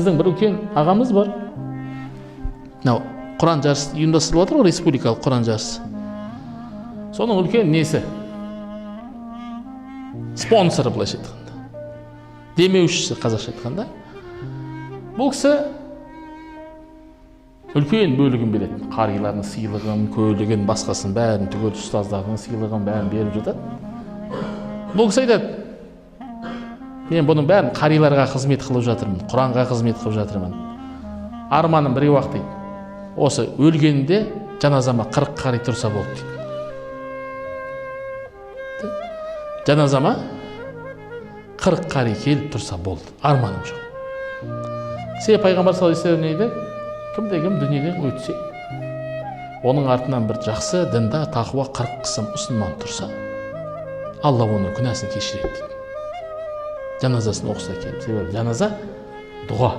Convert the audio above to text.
біздің бір үлкен ағамыз бар. Мынау Құран жарысы ұйымдастырылып жатыр ғой, республикалық Құран жарысы. Соның үлкен несі? Спонсоры, былайша айтқанда. Демеушісі, қазақша айтқанда. Бұл кісі үлкен бөлігін береді. Қарилардың сыйлығын, көлігін, басқасын бәрін, түгел ұстаздардың сыйлығын бәрін беріп жатады. Бұл кісі айтады: мен бұның бәрін қариларға қызмет қылып жатырмын, Құранға қызмет қылып жатырмын. Арманым бір уақыт дейді, осы өлгенде жаназама 40 қари тұрса болды дейді. Жаназама 40 қари келіп тұрса болды. Арманым жоқ. Себебі пайғамбар саллаллаху алейхи вассалам дейді, кім дүниеден өтсе, оның артынан бір жақсы, дінда, тақуа 40 қысым мұсылман тұрса, Алла оның күнәсін кешіреді дейді. Жаназасын оқыса келіп. Себебі жаназа дұға.